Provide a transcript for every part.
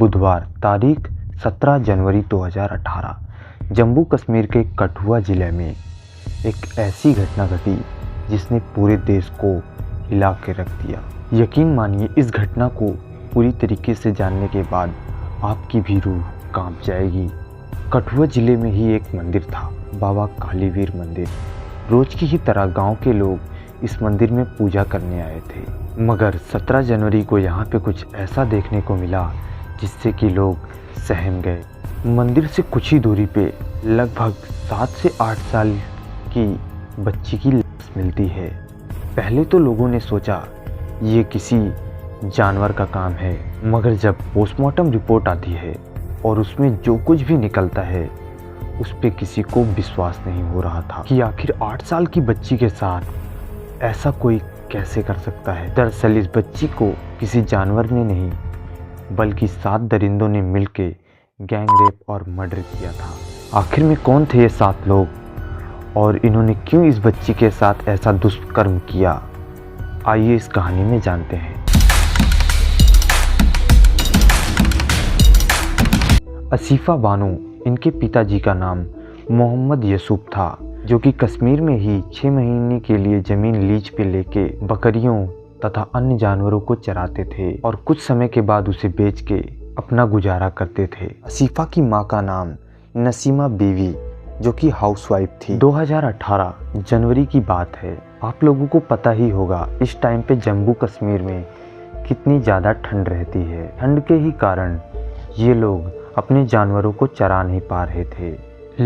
बुधवार तारीख 17 जनवरी 2018 जम्मू कश्मीर के कठुआ ज़िले में एक ऐसी घटना घटी जिसने पूरे देश को हिला के रख दिया। यकीन मानिए, इस घटना को पूरी तरीके से जानने के बाद आपकी भी रूह कांप जाएगी। कठुआ ज़िले में ही एक मंदिर था, बाबा कालीवीर मंदिर। रोज की ही तरह गांव के लोग इस मंदिर में पूजा करने आए थे, मगर 17 जनवरी को यहाँ पे कुछ ऐसा देखने को मिला जिससे कि लोग सहम गए। मंदिर से कुछ ही दूरी पे लगभग 7 से 8 साल की बच्ची की लाश मिलती है। पहले तो लोगों ने सोचा ये किसी जानवर का काम है, मगर जब पोस्टमार्टम रिपोर्ट आती है और उसमें जो कुछ भी निकलता है उस पे किसी को विश्वास नहीं हो रहा था कि आखिर 8 साल की बच्ची के साथ ऐसा कोई कैसे कर सकता है। दरअसल इस बच्ची को किसी जानवर ने नहीं बल्कि 7 दरिंदों ने मिलके गैंग रेप और मर्डर किया था। आखिर में कौन थे ये 7 लोग और इन्होंने क्यों इस बच्ची के साथ ऐसा दुष्कर्म किया, आइए इस कहानी में जानते हैं। आसिफा बानो, इनके पिताजी का नाम मोहम्मद यूसुफ था, जो कि कश्मीर में ही 6 महीने के लिए ज़मीन लीज पे लेके बकरियों तथा अन्य जानवरों को चराते थे और कुछ समय के बाद उसे बेच के अपना गुजारा करते थे। आसिफा की मां का नाम नसीमा बीवी, जो कि हाउसवाइफ थी। 2018 जनवरी की बात है। आप लोगों को पता ही होगा इस टाइम पे जम्मू कश्मीर में कितनी ज़्यादा ठंड रहती है। ठंड के ही कारण ये लोग अपने जानवरों को चरा नहीं पा रहे थे।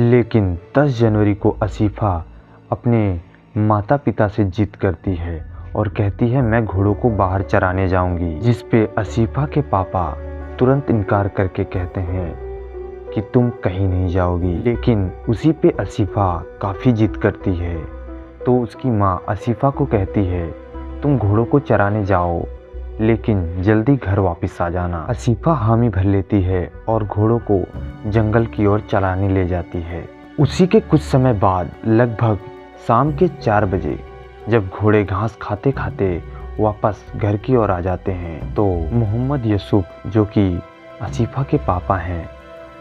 लेकिन 10 जनवरी को आसिफा अपने माता पिता से जिद करती है और कहती है मैं घोड़ों को बाहर चराने जाऊंगी, जिस पे आसिफा के पापा तुरंत इनकार करके कहते हैं कि तुम कहीं नहीं जाओगी। लेकिन उसी पे आसिफा काफ़ी जिद करती है, तो उसकी माँ आसिफा को कहती है तुम घोड़ों को चराने जाओ लेकिन जल्दी घर वापस आ जाना। आसिफा हामी भर लेती है और घोड़ों को जंगल की ओर चलाने ले जाती है। उसी के कुछ समय बाद लगभग शाम के 4 बजे जब घोड़े घास खाते खाते वापस घर की ओर आ जाते हैं, तो मोहम्मद यूसुफ, जो कि आसिफा के पापा हैं,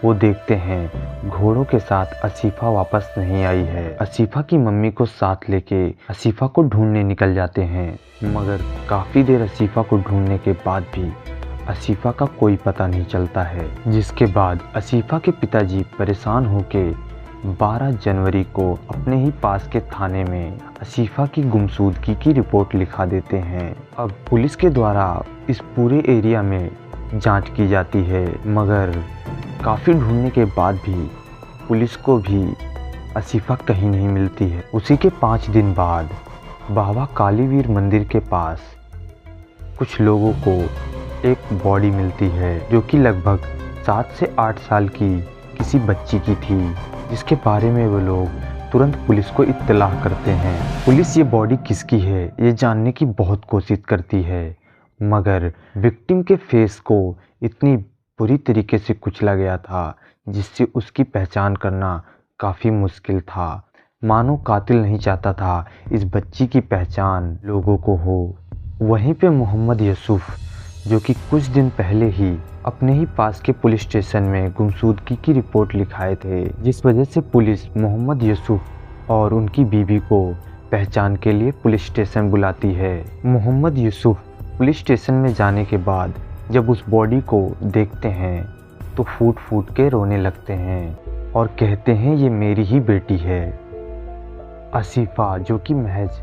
वो देखते हैं घोड़ों के साथ आसिफा वापस नहीं आई है। आसिफा की मम्मी को साथ लेके आसिफा को ढूंढने निकल जाते हैं, मगर काफ़ी देर आसिफा को ढूंढने के बाद भी आसिफा का कोई पता नहीं चलता है। जिसके बाद आसिफा के पिताजी परेशान होके 12 जनवरी को अपने ही पास के थाने में आसिफा की गुमशुदगी की रिपोर्ट लिखा देते हैं। अब पुलिस के द्वारा इस पूरे एरिया में जांच की जाती है, मगर काफ़ी ढूंढने के बाद भी पुलिस को भी आसिफा कहीं नहीं मिलती है। उसी के 5 दिन बाद बाबा कालीवीर मंदिर के पास कुछ लोगों को एक बॉडी मिलती है, जो कि लगभग 7 से 8 साल की किसी बच्ची की थी, जिसके बारे में वो लोग तुरंत पुलिस को इत्तला करते हैं। पुलिस ये बॉडी किसकी है ये जानने की बहुत कोशिश करती है, मगर विक्टिम के फेस को इतनी बुरी तरीके से कुचला गया था जिससे उसकी पहचान करना काफ़ी मुश्किल था। मानो कातिल नहीं चाहता था इस बच्ची की पहचान लोगों को हो। वहीं पे मोहम्मद यूसुफ, जो कि कुछ दिन पहले ही अपने ही पास के पुलिस स्टेशन में गुमशुदगी की रिपोर्ट लिखाए थे, जिस वजह से पुलिस मोहम्मद यूसुफ और उनकी बीवी को पहचान के लिए पुलिस स्टेशन बुलाती है। मोहम्मद यूसुफ पुलिस स्टेशन में जाने के बाद जब उस बॉडी को देखते हैं तो फूट फूट के रोने लगते हैं और कहते हैं ये मेरी ही बेटी है। आसिफा, जो कि महज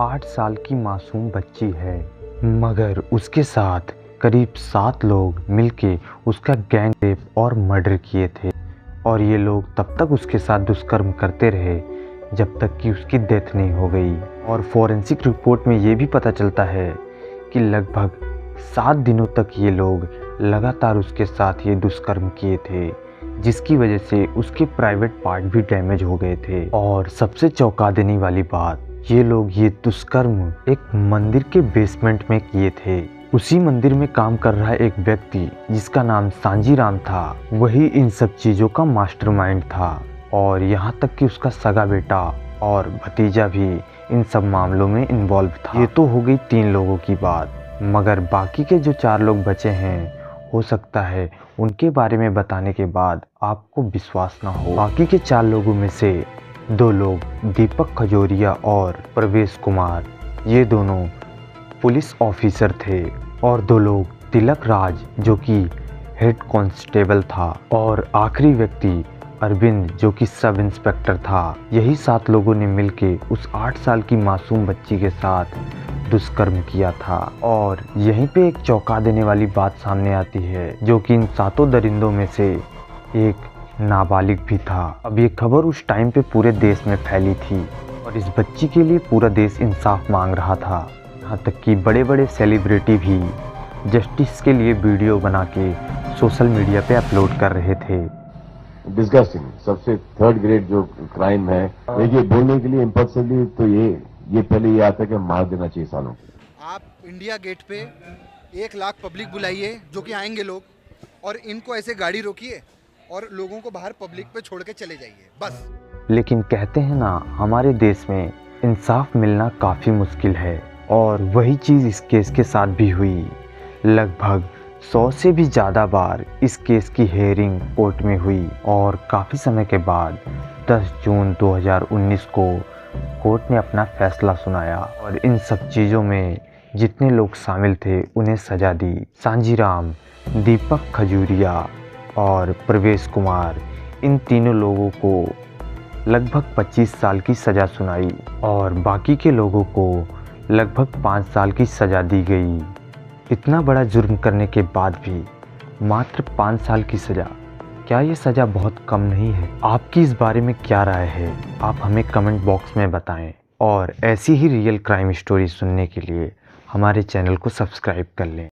8 साल की मासूम बच्ची है, मगर उसके साथ करीब 7 लोग मिलके उसका गैंग रेप और मर्डर किए थे और ये लोग तब तक उसके साथ दुष्कर्म करते रहे जब तक कि उसकी डेथ नहीं हो गई। और फॉरेंसिक रिपोर्ट में ये भी पता चलता है कि लगभग 7 दिनों तक ये लोग लगातार उसके साथ ये दुष्कर्म किए थे, जिसकी वजह से उसके प्राइवेट पार्ट भी डैमेज हो गए थे। और सबसे चौंका देने वाली बात, ये लोग ये दुष्कर्म एक मंदिर के बेसमेंट में किए थे। उसी मंदिर में काम कर रहा एक व्यक्ति जिसका नाम सांजी राम था, वही इन सब चीज़ों का मास्टरमाइंड था और यहाँ तक कि उसका सगा बेटा और भतीजा भी इन सब मामलों में इन्वॉल्व था। ये तो हो गई 3 लोगों की बात, मगर बाकी के जो 4 लोग बचे हैं हो सकता है उनके बारे में बताने के बाद आपको विश्वास ना हो। बाकी के 4 लोगों में से 2 लोग दीपक खजूरिया और प्रवेश कुमार, ये दोनों पुलिस ऑफिसर थे, और 2 लोग तिलक राज जो कि हेड कांस्टेबल था, और आखिरी व्यक्ति अरविंद जो कि सब इंस्पेक्टर था। यही 7 लोगों ने मिलके उस 8 साल की मासूम बच्ची के साथ दुष्कर्म किया था। और यहीं पे एक चौंका देने वाली बात सामने आती है, जो कि इन 7 दरिंदों में से एक नाबालिग भी था। अब ये खबर उस टाइम पे पूरे देश में फैली थी और इस बच्ची के लिए पूरा देश इंसाफ मांग रहा था। यहाँ तक कि बड़े बड़े सेलिब्रिटी भी जस्टिस के लिए वीडियो बना के सोशल मीडिया पे अपलोड कर रहे थे। डिस्गस्टिंग, सबसे 3rd ग्रेड जो क्राइम है। देखिए, बोलने के लिए इम्पल्सिवली तो ये पहले ये आता है कि मार देना चाहिए सालों को। आप इंडिया गेट पे 1 लाख पब्लिक बुलाइए, जो कि आएंगे लोग, और इनको ऐसे गाड़ी रोकिए और लोगों को बाहर पब्लिक पे छोड़ के चले जाइए, बस। लेकिन कहते हैं ना, हमारे देश में इंसाफ मिलना काफ़ी मुश्किल है, और वही चीज़ इस केस के साथ भी हुई। लगभग 100 से भी ज़्यादा बार इस केस की हेयरिंग कोर्ट में हुई, और काफ़ी समय के बाद 10 जून 2019 को कोर्ट ने अपना फैसला सुनाया, और इन सब चीज़ों में जितने लोग शामिल थे उन्हें सज़ा दी। सांजीराम, दीपक खजूरिया और प्रवेश कुमार, इन तीनों लोगों को लगभग 25 साल की सज़ा सुनाई, और बाकी के लोगों को लगभग 5 साल की सज़ा दी गई। इतना बड़ा जुर्म करने के बाद भी मात्र 5 साल की सज़ा, क्या ये सज़ा बहुत कम नहीं है? आपकी इस बारे में क्या राय है? आप हमें कमेंट बॉक्स में बताएं, और ऐसी ही रियल क्राइम स्टोरी सुनने के लिए हमारे चैनल को सब्सक्राइब कर लें।